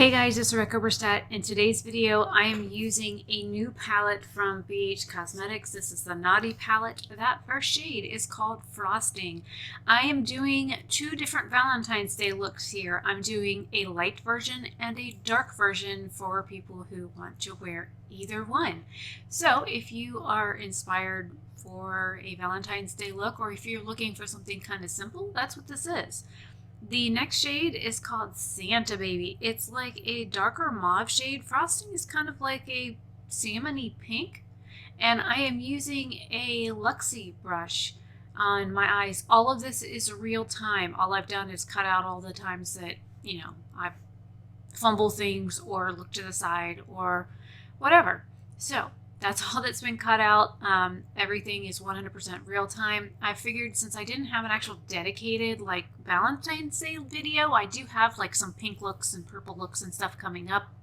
Hey guys, it's Rebecca Oberstadt. In today's video, I am using a new palette from BH Cosmetics. This is the Naughty palette. That first shade is called Frosting. I am doing two different Valentine's Day looks here. I'm doing a light version and a dark version for people who want to wear either one. So if you are inspired for a Valentine's Day look, or if you're looking for something kind of simple, that's what this is. The next shade is called Santa Baby. It's like a darker mauve shade. Frosting is kind of like a salmon-y pink. And I am using a Luxie brush on my eyes. All of this is real time. All I've done is cut out all the times that, I fumble things or look to the side or whatever. So that's all that's been cut out. Everything is 100% real time. I figured since I didn't have an actual dedicated like Valentine's Day video, I do have like some pink looks and purple looks and stuff coming up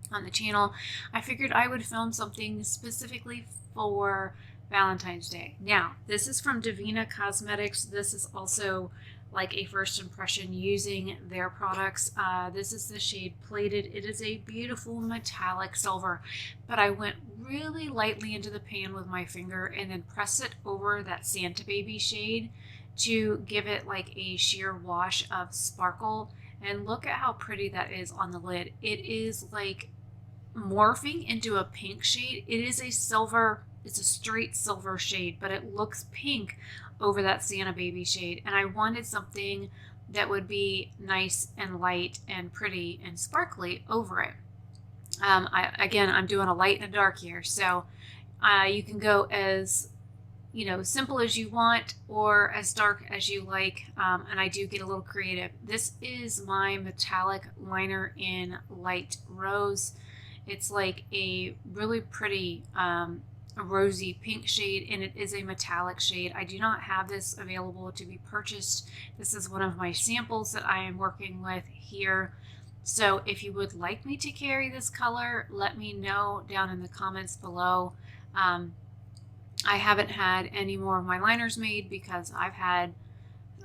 on the channel. I figured I would film something specifically for Valentine's Day. Now, this is from Divina Cosmetics. This is also like a first impression using their products. This is the shade Plated. It is a beautiful metallic silver, but I went really lightly into the pan with my finger and then pressed it over that Santa Baby shade to give it like a sheer wash of sparkle. And look at how pretty that is on the lid. It is like morphing into a pink shade. It is a silver, it's a straight silver shade, but it looks pink over that Santa Baby shade. And I wanted something that would be nice and light and pretty and sparkly over it. I'm doing a light and a dark here, so you can go as simple as you want or as dark as you like, and I do get a little creative. This is my metallic liner in light rose. It's like a really pretty a rosy pink shade, and it is a metallic shade. I do not have this available to be purchased. This is one of my samples that I am working with here. So if you would like me to carry this color, let me know down in the comments below. I haven't had any more of my liners made because I've had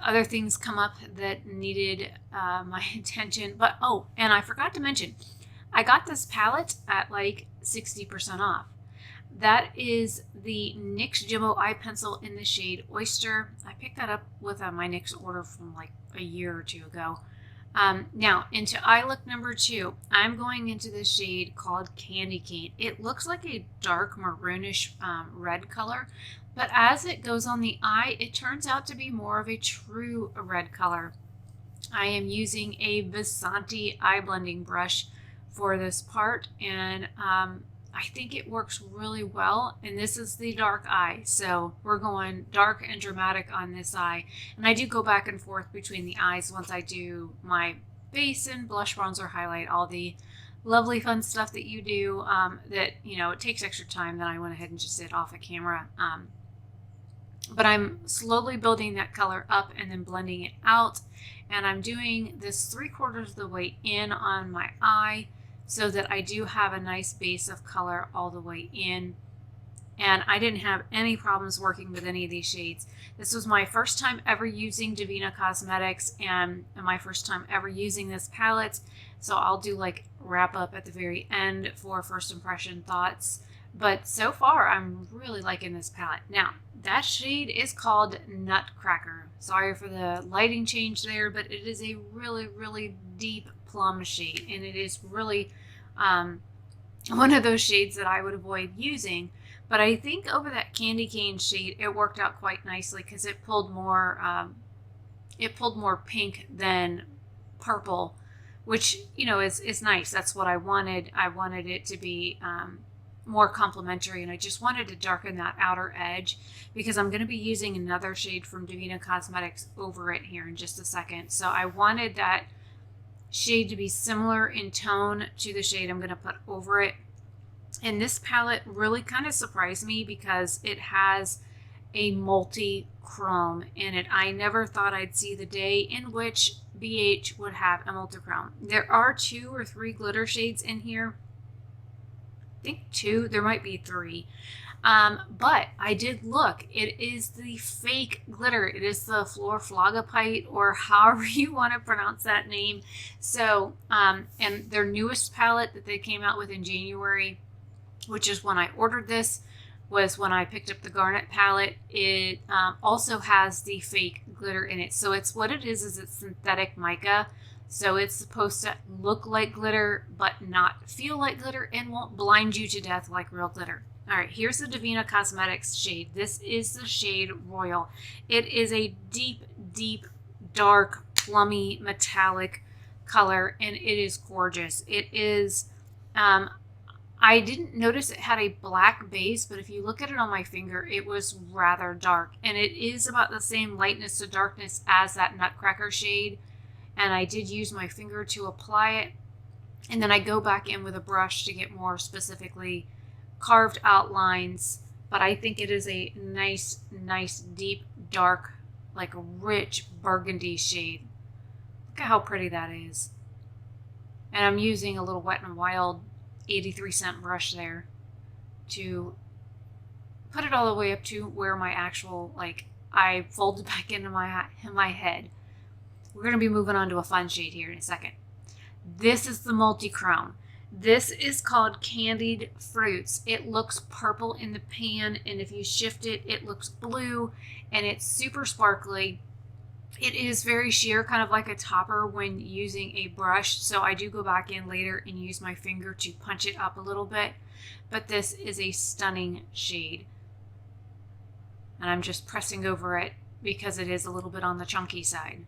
other things come up that needed my attention. But oh, and I forgot to mention, I got this palette at like 60% off. That is the NYX Jumbo Eye Pencil in the shade Oyster. I picked that up with my NYX order from like a year or two ago. Now, into eye look number 2, I'm going into the shade called Candy Cane. It looks like a dark maroonish red color, but as it goes on the eye, it turns out to be more of a true red color. I am using a Vasanti eye blending brush for this part, and I think it works really well, and this is the dark eye, so we're going dark and dramatic on this eye. And I do go back and forth between the eyes once I do my base and blush, bronzer, highlight, all the lovely fun stuff that you do that, it takes extra time. Then I went ahead and just did off of camera. But I'm slowly building that color up and then blending it out, and I'm doing this 3/4 of the way in on my eye, so that I do have a nice base of color all the way in. And I didn't have any problems working with any of these shades. This was my first time ever using Divina Cosmetics and my first time ever using this palette. So I'll do like wrap up at the very end for first impression thoughts. But so far, I'm really liking this palette. Now, that shade is called Nutcracker. Sorry for the lighting change there, but it is a really, really deep plum shade, and it is really one of those shades that I would avoid using. But I think over that Candy Cane shade, it worked out quite nicely because it pulled more pink than purple, which is nice. That's what I wanted. I wanted it to be more complementary, and I just wanted to darken that outer edge because I'm going to be using another shade from Divina Cosmetics over it here in just a second. So I wanted that shade to be similar in tone to the shade I'm going to put over it. And this palette really kind of surprised me because it has a multi-chrome in it. I never thought I'd see the day in which BH would have a multi-chrome. There are 2 or 3 glitter shades in here think 2, there might be 3. But I did look. It is the fake glitter. It is the Florflagapite, or however you want to pronounce that name. So, and their newest palette that they came out with in January, which is when I ordered this, was when I picked up the Garnet palette. It also has the fake glitter in it. So it's what it is it's synthetic mica. So it's supposed to look like glitter, but not feel like glitter, and won't blind you to death like real glitter. All right, here's the Davina Cosmetics shade. This is the shade Royal. It is a deep, deep, dark, plummy, metallic color, and it is gorgeous. It is, I didn't notice it had a black base, but if you look at it on my finger, it was rather dark. And it is about the same lightness to darkness as that Nutcracker shade. And I did use my finger to apply it. And then I go back in with a brush to get more specifically carved outlines. But I think it is a nice, nice, deep, dark, like a rich burgundy shade. Look at how pretty that is. And I'm using a little Wet n Wild 83-cent brush there to put it all the way up to where my actual, like, I folded back into my head. We're going to be moving on to a fun shade here in a second. This is the multi-chrome. This is called Candied Fruits. It looks purple in the pan, and if you shift it, it looks blue, and it's super sparkly. It is very sheer, kind of like a topper when using a brush, so I do go back in later and use my finger to punch it up a little bit, but this is a stunning shade. And I'm just pressing over it because it is a little bit on the chunky side.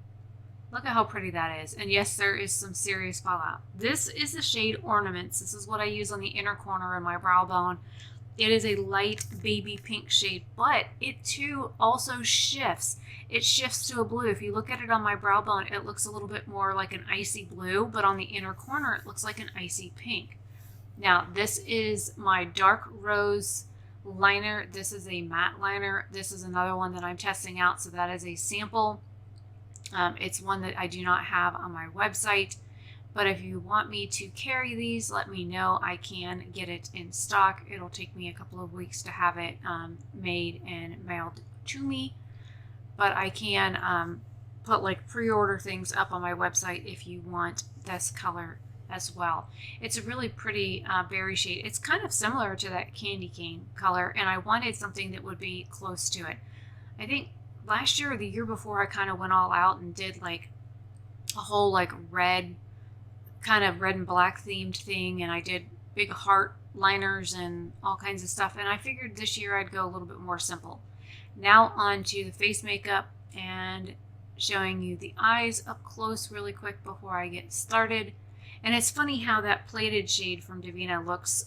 Look at how pretty that is. And yes, there is some serious fallout. This is the shade Ornaments. This is what I use on the inner corner of my brow bone. It is a light baby pink shade, but it too also shifts. It shifts to a blue. If you look at it on my brow bone, it looks a little bit more like an icy blue, but on the inner corner, it looks like an icy pink. Now, this is my Dark Rose liner. This is a matte liner. This is another one that I'm testing out, so that is a sample. It's one that I do not have on my website, but if you want me to carry these, let me know. I can get it in stock. It'll take me a couple of weeks to have it made and mailed to me, but I can put like pre-order things up on my website if you want this color as well. It's a really pretty berry shade. It's kind of similar to that candy cane color, and I wanted something that would be close to it. I think last year or the year before, I kind of went all out and did like a whole like red, kind of red and black themed thing, and I did big heart liners and all kinds of stuff, and I figured this year I'd go a little bit more simple. Now on to the face makeup and showing you the eyes up close really quick before I get started. And it's funny how that plated shade from Davina looks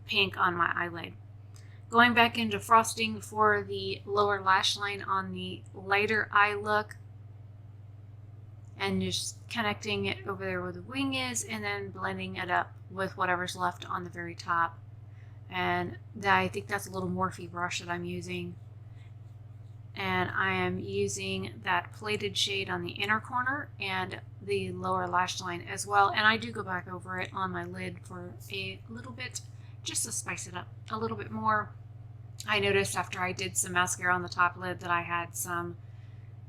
pink on my eyelid. Going back into frosting for the lower lash line on the lighter eye look, and just connecting it over there where the wing is, and then blending it up with whatever's left on the very top. And I think that's a little Morphe brush that I'm using. And I am using that plated shade on the inner corner and the lower lash line as well. And I do go back over it on my lid for a little bit, just to spice it up a little bit more. I noticed after I did some mascara on the top lid that I had some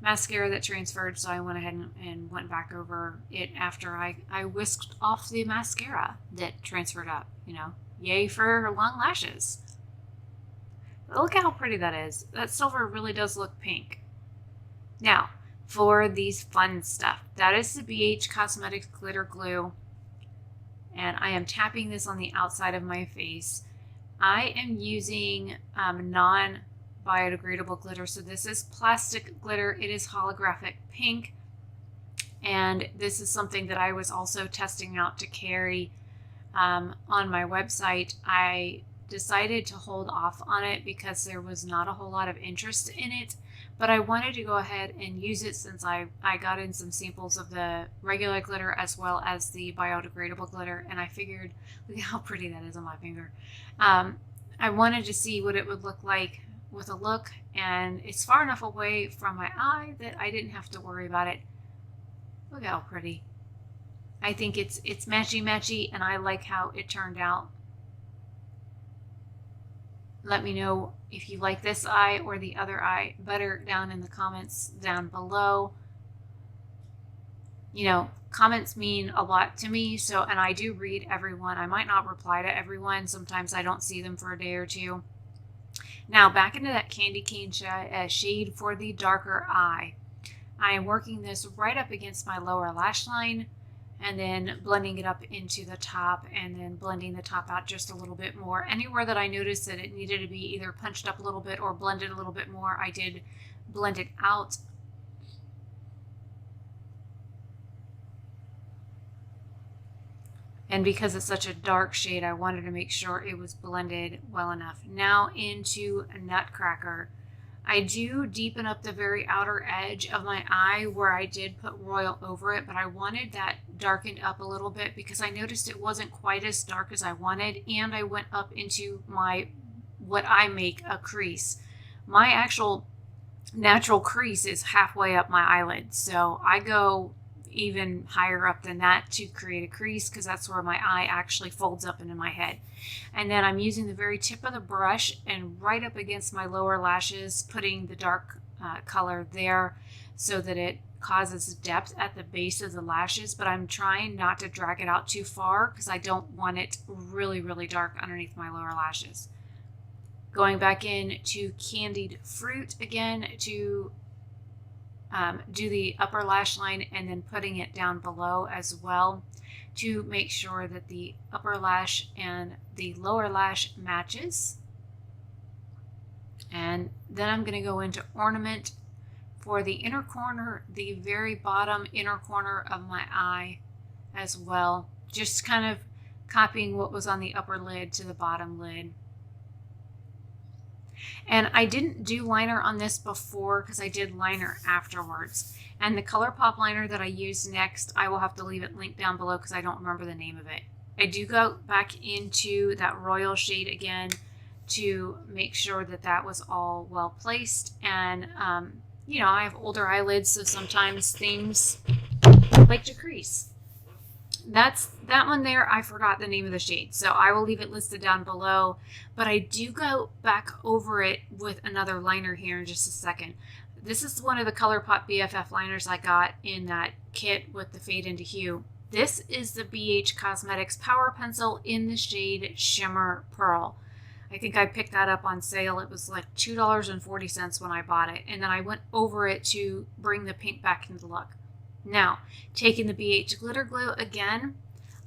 mascara that transferred, so I went ahead and went back over it after I whisked off the mascara that transferred up. You know, yay for long lashes. But look how pretty that is. That silver really does look pink. Now, for these fun stuff, that is the BH Cosmetics Glitter Glue, and I am tapping this on the outside of my face. I am using non-biodegradable glitter, so this is plastic glitter. It is holographic pink, and this is something that I was also testing out to carry on my website. I decided to hold off on it because there was not a whole lot of interest in it, but I wanted to go ahead and use it since I got in some samples of the regular glitter as well as the biodegradable glitter, and I figured, look at how pretty that is on my finger. I wanted to see what it would look like with a look, and it's far enough away from my eye that I didn't have to worry about it. Look how pretty. I think it's matchy-matchy, and I like how it turned out. Let me know if you like this eye or the other eye better down in the comments down below. You know, comments mean a lot to me, so, and I do read everyone. I might not reply to everyone. Sometimes I don't see them for a day or two. Now back into that candy cane shade for the darker eye. I am working this right up against my lower lash line and then blending it up into the top and then blending the top out just a little bit more. Anywhere that I noticed that it needed to be either punched up a little bit or blended a little bit more, I did blend it out. And because it's such a dark shade, I wanted to make sure it was blended well enough. Now into Nutcracker. I do deepen up the very outer edge of my eye where I did put Royal over it, but I wanted that darkened up a little bit because I noticed it wasn't quite as dark as I wanted, and I went up into my, what I make a crease. My actual natural crease is halfway up my eyelid, so I go even higher up than that to create a crease because that's where my eye actually folds up into my head. And then I'm using the very tip of the brush and right up against my lower lashes, putting the dark color there so that it causes depth at the base of the lashes, but I'm trying not to drag it out too far because I don't want it really, really dark underneath my lower lashes. Going back in to Candied Fruit again to do the upper lash line and then putting it down below as well to make sure that the upper lash and the lower lash matches. And then I'm going to go into Ornament for the inner corner, the very bottom inner corner of my eye as well, just kind of copying what was on the upper lid to the bottom lid. And I didn't do liner on this before because I did liner afterwards. And the ColourPop liner that I use next, I will have to leave it linked down below because I don't remember the name of it. I do go back into that Royal shade again to make sure that that was all well placed. And, you know, I have older eyelids, so sometimes things like to crease. That's that one there. I forgot the name of the shade, so I will leave it listed down below, but I do go back over it with another liner here in just a second. This is one of the ColourPop BFF liners I got in that kit with the fade into hue. This is the BH Cosmetics Power Pencil in the shade Shimmer Pearl. I think I picked that up on sale. It was like $2.40 when I bought it, and then I went over it to bring the pink back into the look. Now, taking the BH Glitter Glue again,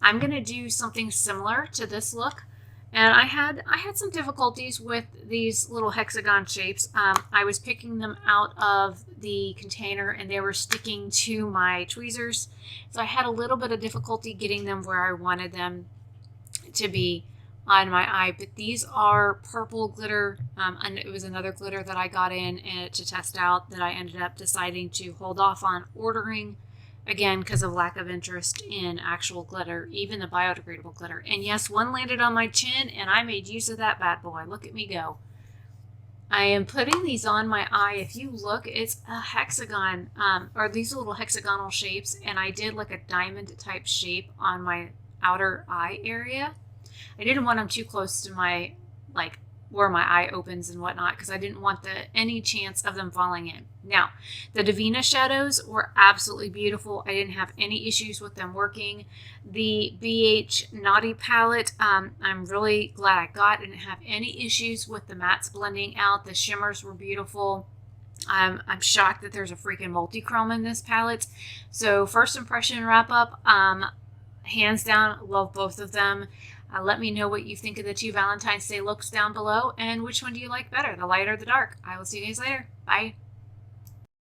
I'm going to do something similar to this look. And I had some difficulties with these little hexagon shapes. I was picking them out of the container and they were sticking to my tweezers. So I had a little bit of difficulty getting them where I wanted them to be on my eye. But these are purple glitter. And it was another glitter that I got in to test out that I ended up deciding to hold off on ordering. Again, because of lack of interest in actual glitter, even the biodegradable glitter. And yes, one landed on my chin, and I made use of that bad boy. Look at me go. I am putting these on my eye. If you look, it's a hexagon, or these little hexagonal shapes, and I did like a diamond type shape on my outer eye area. I didn't want them too close to my, like, where my eye opens and whatnot, because I didn't want any chance of them falling in. Now, the Divina shadows were absolutely beautiful. I didn't have any issues with them working. The BH Naughty palette, I'm really glad I got. I didn't have any issues with the mattes blending out. The shimmers were beautiful. I'm shocked that there's a freaking multi-chrome in this palette. So first impression wrap up, hands down, love both of them. Let me know what you think of the two Valentine's Day looks down below, and which one do you like better, the light or the dark. I will see you guys later. Bye.